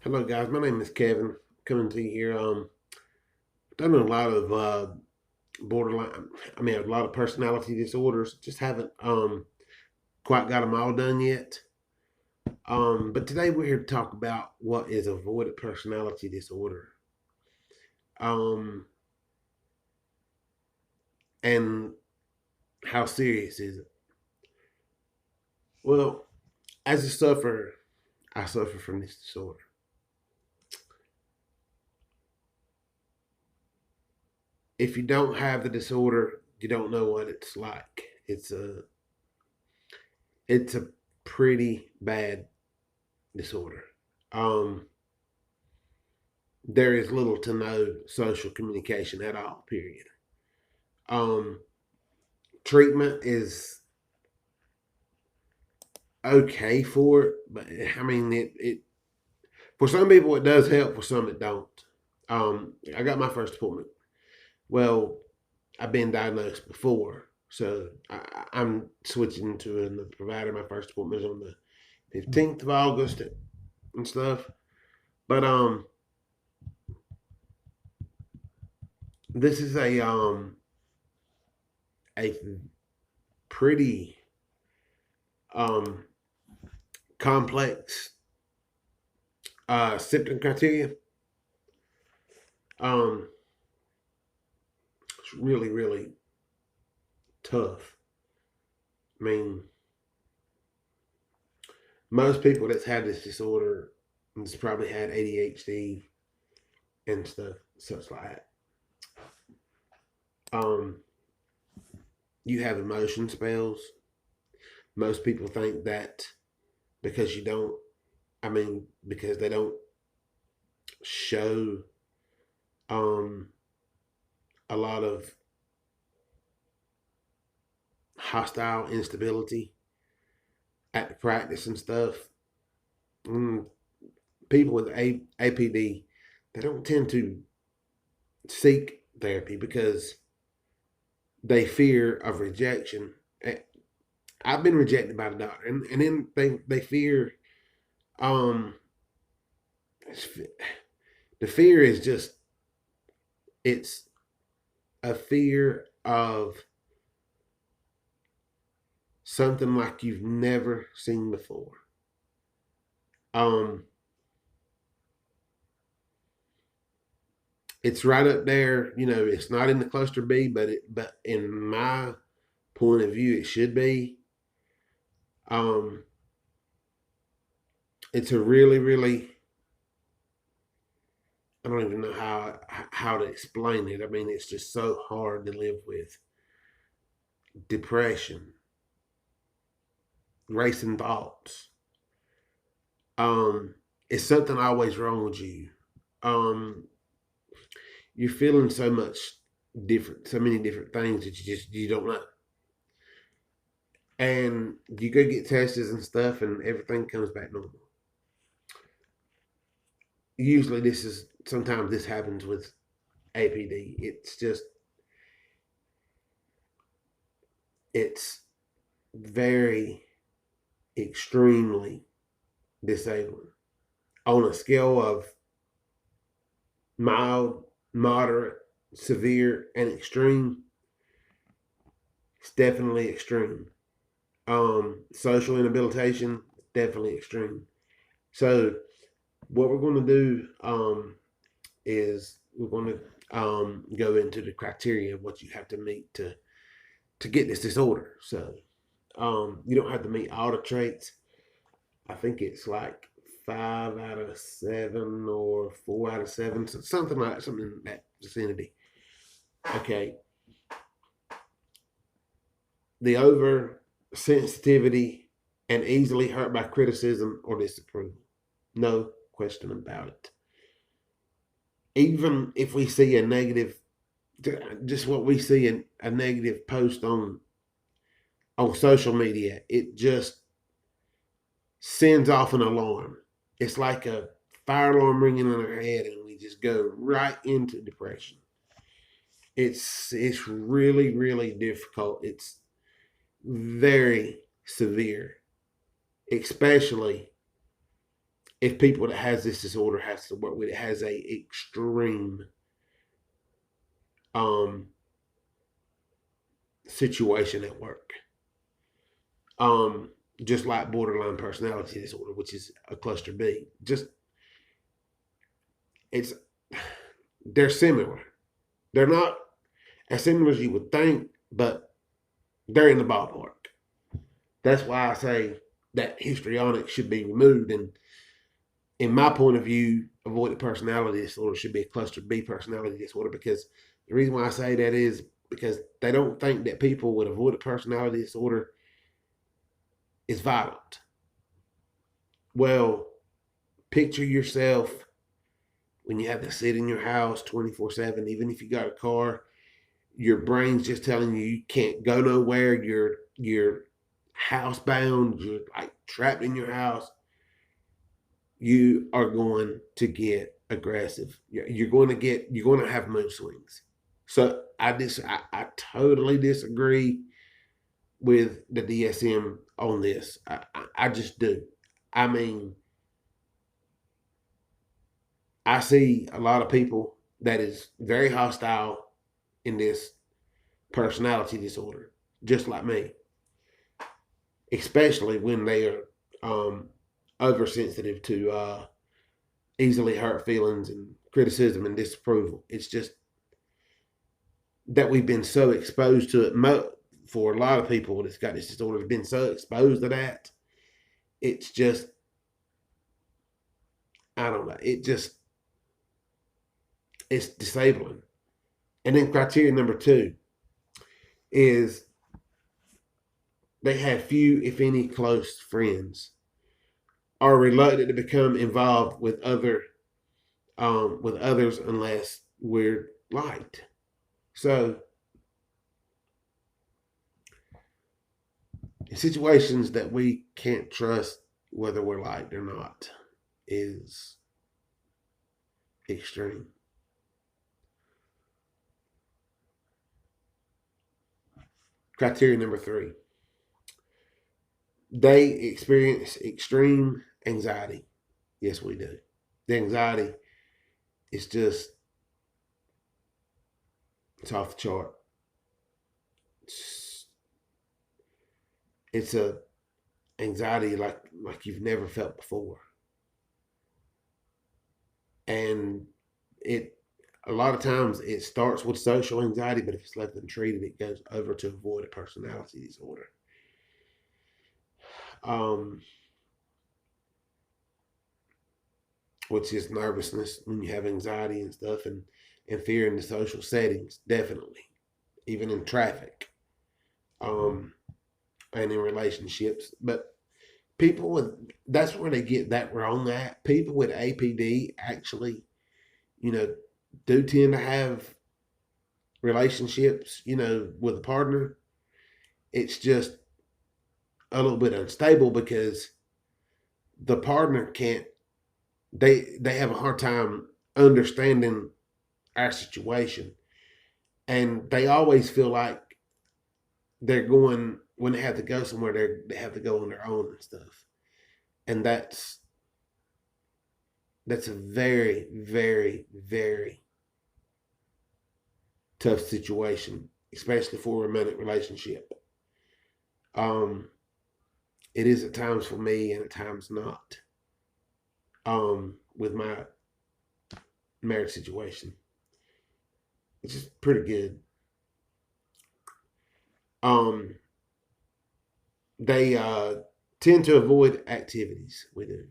Hello, guys. My name is Kevin. Coming to you here. Done a lot of borderline. A lot of personality disorders. Just haven't quite got them all done yet. But today we're here to talk about what is avoidant personality disorder. Um, and how serious is it? Well, as a sufferer, I suffer from this disorder. If you don't have the disorder, you don't know what it's like. It's a pretty bad disorder. Um, there is little to no social communication at all. Period. Um, treatment is okay for it, but it for some people it does help. For some it don't. I got my first appointment. Well, I've been diagnosed before, so I'm switching to a provider. My first appointment is on the 15th of August and stuff. But this is a pretty um complex symptom criteria. Um, it's really really tough. I mean, most people that's had this disorder has probably had ADHD and stuff such like that. Um, you have emotion spells. Most people think that because you don't, because they don't show um, a lot of hostile instability at the practice and stuff. Mm, people with APD, they don't tend to seek therapy because they fear of rejection. I've been rejected by the doctor, and then they fear. Um, the fear is just it's a fear of something like you've never seen before. Um, it's right up there. You know, it's not in the cluster B, but in my point of view, it should be. Um, it's a really, really. I don't even know how to explain it. I mean, it's just so hard to live with. Depression, racing thoughts. Um, it's something always wrong with you. Um, you're feeling so much different, so many different things that you don't know. And you go get tests and stuff, and everything comes back normal. Usually, sometimes this happens with APD. It's very extremely disabling on a scale of mild, moderate, severe, and extreme. It's definitely extreme. Social inhabilitation, definitely extreme. So what we're going to do is we're going to go into the criteria of what you have to meet to get this disorder. So you don't have to meet all the traits. I think it's like 5 out of 7 or 4 out of 7, so something like that, something in that vicinity. Okay, the over sensitivity and easily hurt by criticism or disapproval. No question about it. Even if we see a negative, just what we see in a negative post on social media, it just sends off an alarm. It's like a fire alarm ringing in our head, and we just go right into depression. It's really really difficult. It's very severe, especially if people that has this disorder has to work with it, has a extreme um, situation at work. Um, just like borderline personality disorder, which is a cluster B. Just it's they're similar. They're not as similar as you would think, but they're in the ballpark. That's why I say that histrionics should be removed. And in my point of view, avoidant personality disorder should be a cluster B personality disorder, because the reason why I say that is because they don't think that people with avoidant personality disorder is violent. Well, picture yourself when you have to sit in your house 24/7, even if you got a car, your brain's just telling you you can't go nowhere. You're housebound. You're like trapped in your house. You are going to get aggressive. You're going to have mood swings. So I totally disagree with the DSM on this. I just do. I mean, I see a lot of people that is very hostile in this personality disorder, just like me, especially when they are oversensitive to easily hurt feelings and criticism and disapproval. It's just that we've been so exposed to it. For a lot of people that's got this disorder, have been so exposed to that. It's just, I don't know. It's disabling. And then criteria number 2 is they have few, if any, close friends, are reluctant to become involved with others unless we're liked. So situations that we can't trust whether we're liked or not is extreme. Criteria number 3. They experience extreme anxiety. Yes, we do. The anxiety is just, it's off the chart. It's a anxiety like you've never felt before. And it a lot of times it starts with social anxiety, but if it's left untreated, it goes over to avoidant personality disorder. Um, which is nervousness when you have anxiety and stuff, and fear in the social settings, definitely, even in traffic, um, and in relationships. But people with that's where they get that wrong at. People with APD actually, you know, do tend to have relationships, with a partner. It's just a little bit unstable because the partner can't they have a hard time understanding our situation, and they always feel like they're going when they have to go somewhere, they have to go on their own and stuff. And that's a very, very, very tough situation, especially for a romantic relationship. um it is at times for me and at times not, with my marriage situation, which is pretty good. um they tend to avoid activities. We do,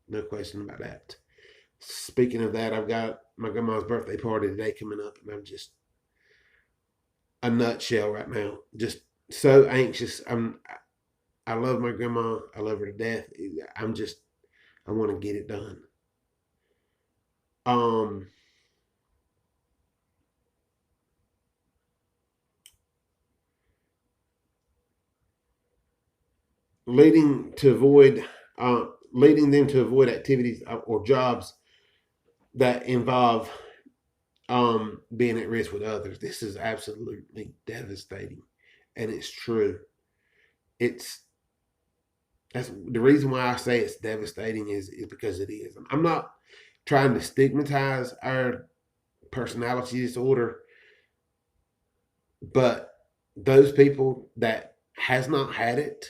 no question about that. Speaking of that, I've got my grandma's birthday party today coming up, and I'm just a nutshell right now. Just so anxious. I love my grandma. I love her to death. I want to get it done. Um, leading to avoid, leading them to avoid activities or jobs that involve being at risk with others. This is absolutely devastating, and it's true. It's That's the reason why I say it's devastating is because it is. I'm not trying to stigmatize our personality disorder, but those people that has not had it,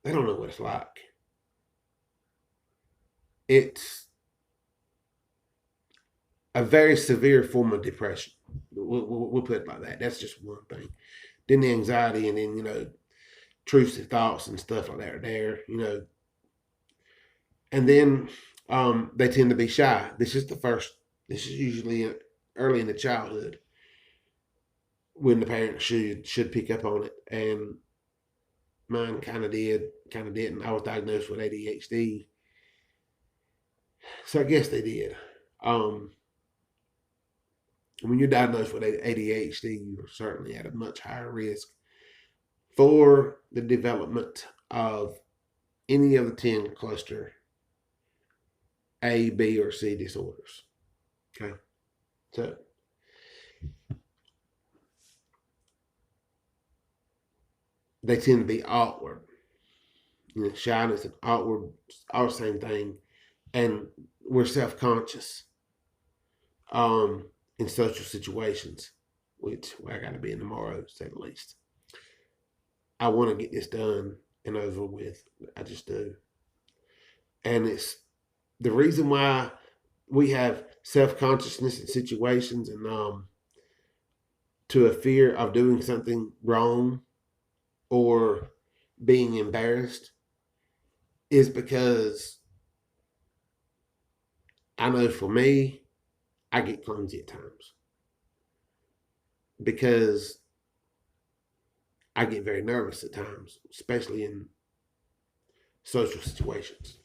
they don't know what it's like. It's a very severe form of depression. We'll put it like that. That's just one thing. Then the anxiety, and then intrusive thoughts and stuff like that are there. And then they tend to be shy. This is the first. This is usually early in the childhood when the parents should pick up on it. And mine kind of did, kind of didn't. I was diagnosed with ADHD, so I guess they did. When you're diagnosed with ADHD, you're certainly at a much higher risk for the development of any of the 10 cluster A, B, or C disorders. Okay. So they tend to be awkward. Shyness and awkward, all the same thing. And we're self-conscious in social situations, which I got to be in tomorrow, to say the least. I want to get this done and over with. I just do. And it's the reason why we have self-consciousness in situations, and to a fear of doing something wrong or being embarrassed, is because I know for me, I get clumsy at times because I get very nervous at times, especially in social situations.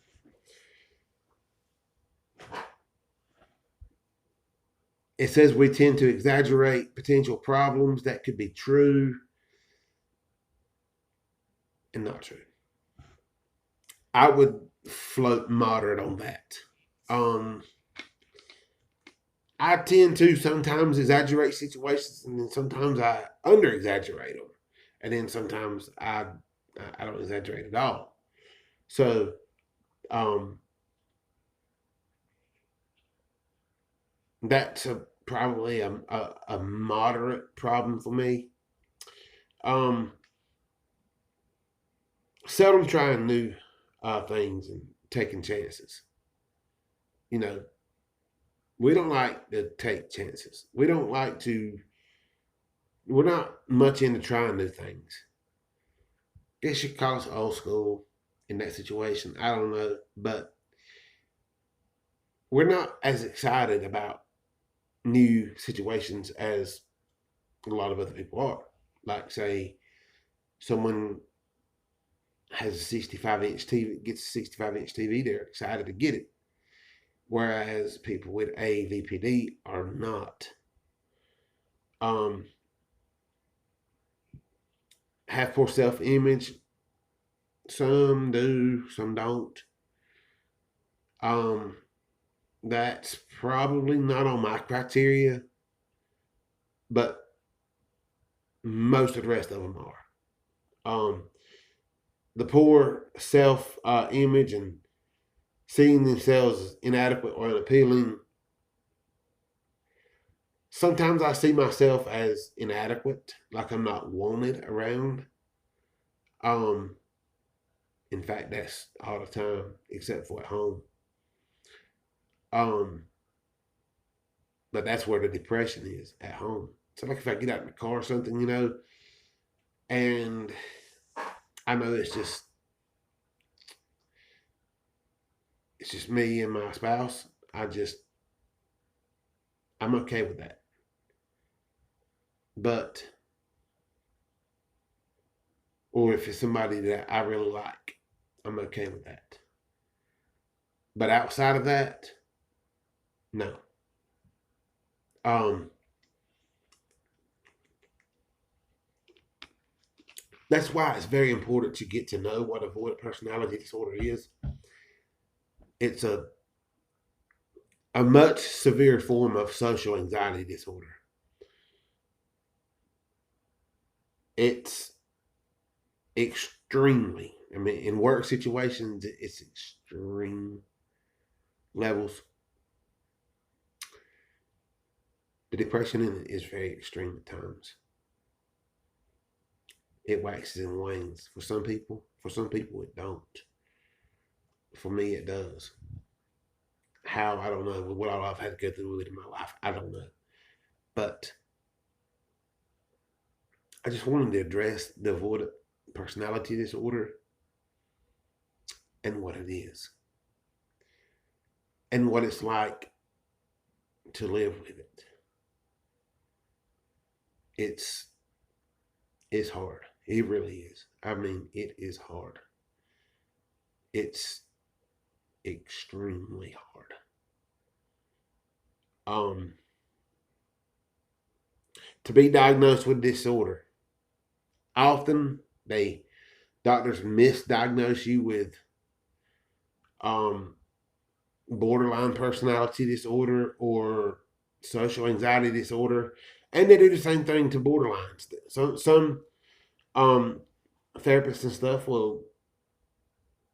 It says we tend to exaggerate potential problems. That could be true and not true. I would float moderate on that. I tend to sometimes exaggerate situations, and then sometimes I under exaggerate them, and then sometimes I don't exaggerate at all. So that's probably a moderate problem for me. Um, Seldom trying new things and taking chances. You know, we don't like to take chances. We don't like to. We're not much into trying new things. I guess you could call us old school in that situation. I don't know, but we're not as excited about new situations as a lot of other people are. Like, say, someone has a 65-inch TV, gets a 65-inch TV, they're excited to get it. Whereas people with Avpd are not. Have poor self-image. Some do, some don't. That's probably not on my criteria, but most of the rest of them are. The poor self image and seeing themselves as inadequate or unappealing. Sometimes I see myself as inadequate, like I'm not wanted around. In fact, that's all the time, except for at home. Um, but that's where the depression is, at home. So, like, if I get out in the car or something, and I know it's just me and my spouse. I'm okay with that. But, or if it's somebody that I really like, I'm okay with that. But outside of that, no. Um, that's why it's very important to get to know what avoidant personality disorder is. It's a much severe form of social anxiety disorder. It's extremely. I mean, in work situations, it's extreme levels. The depression in it is very extreme at times. It waxes and wanes for some people. For some people, it don't. For me, it does. How, I don't know. What all I've had to go through with it in my life, I don't know. But I just wanted to address the avoidant personality disorder and what it is and what it's like to live with it. It's it's hard. It really is. I mean, it is hard. It's extremely hard. Um, to be diagnosed with disorder, often doctors misdiagnose you with um, borderline personality disorder or social anxiety disorder, and they do the same thing to borderlines. Some um, therapists and stuff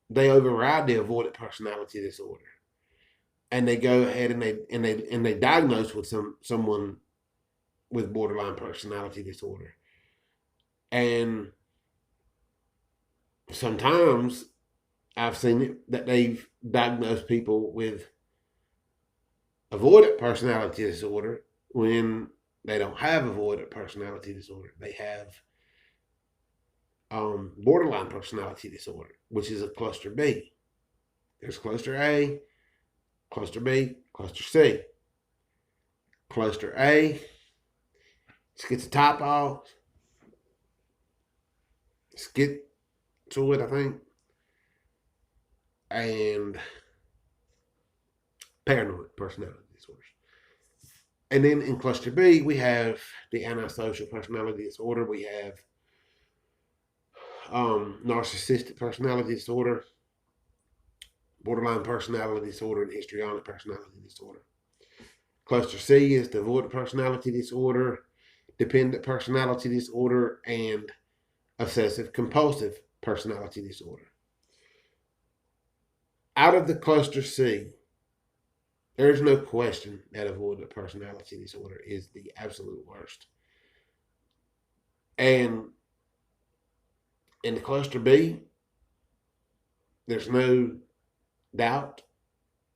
they override the avoidant personality disorder, and they go ahead and they diagnose with someone with borderline personality disorder, and sometimes I've seen it that they've diagnosed people with avoidant personality disorder when they don't have avoidant personality disorder. They have borderline personality disorder, which is a cluster B. There's cluster A, cluster B, cluster C. Cluster A, schizotypal, schizoid, I think, and paranoid personality disorders. And then in cluster B, we have the antisocial personality disorder. We have narcissistic personality disorder, borderline personality disorder, and histrionic personality disorder. Cluster C is the avoidant personality disorder, dependent personality disorder, and obsessive compulsive personality disorder. Out of the cluster C, there's no question that avoidant personality disorder is the absolute worst. And in the cluster B, there's no doubt,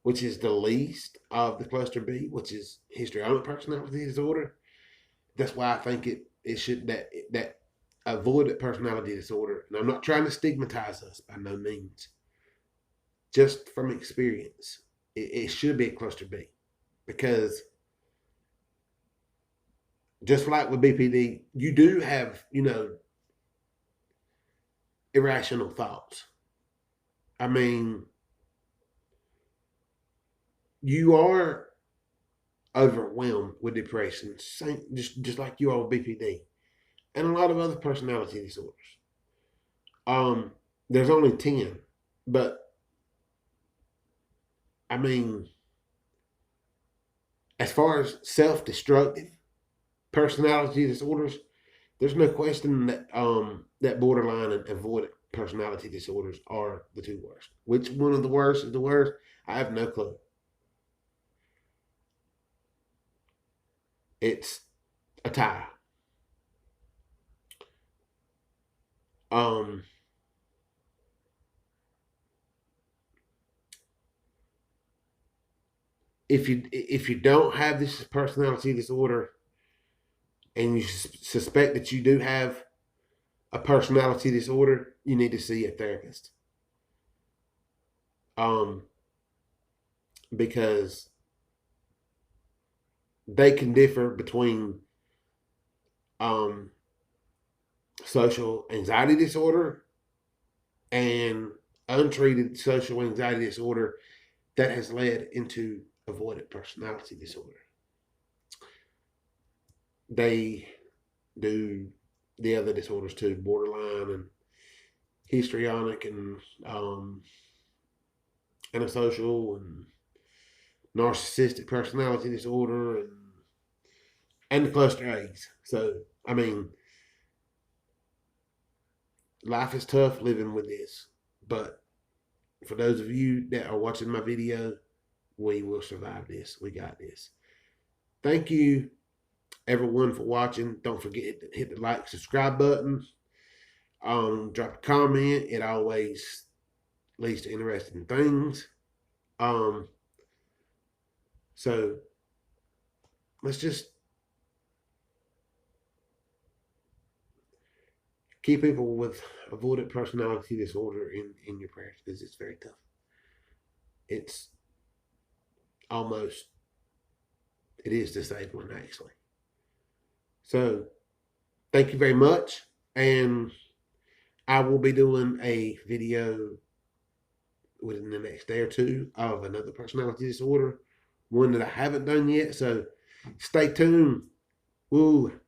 which is the least of the cluster B, which is histrionic personality disorder. That's why I think it should that avoidant personality disorder. And I'm not trying to stigmatize us by no means. Just from experience, it should be a cluster B, because just like with BPD, you do have irrational thoughts. I mean, you are overwhelmed with depression, just like you are with BPD and a lot of other personality disorders. There's only 10, but I mean, as far as self-destructive personality disorders, there's no question that borderline and avoidant personality disorders are the two worst. Which one of the worst is the worst? I have no clue. It's a tie. Um, if you don't have this personality disorder and you suspect that you do have a personality disorder, you need to see a therapist. Um, because they can differ between um, social anxiety disorder and untreated social anxiety disorder that has led into avoidant personality disorder. They do the other disorders too, borderline and histrionic and antisocial and narcissistic personality disorder and the cluster A's. So I mean, life is tough living with this, but for those of you that are watching my video, we will survive this. We got this. Thank you, everyone, for watching. Don't forget to hit the like, subscribe button. Drop a comment. It always leads to interesting things. So let's just keep people with avoidant personality disorder in your prayers, because it's very tough. It's almost, it is disabling, actually. So thank you very much. And I will be doing a video within the next day or two of another personality disorder, one that I haven't done yet. So stay tuned. Woo.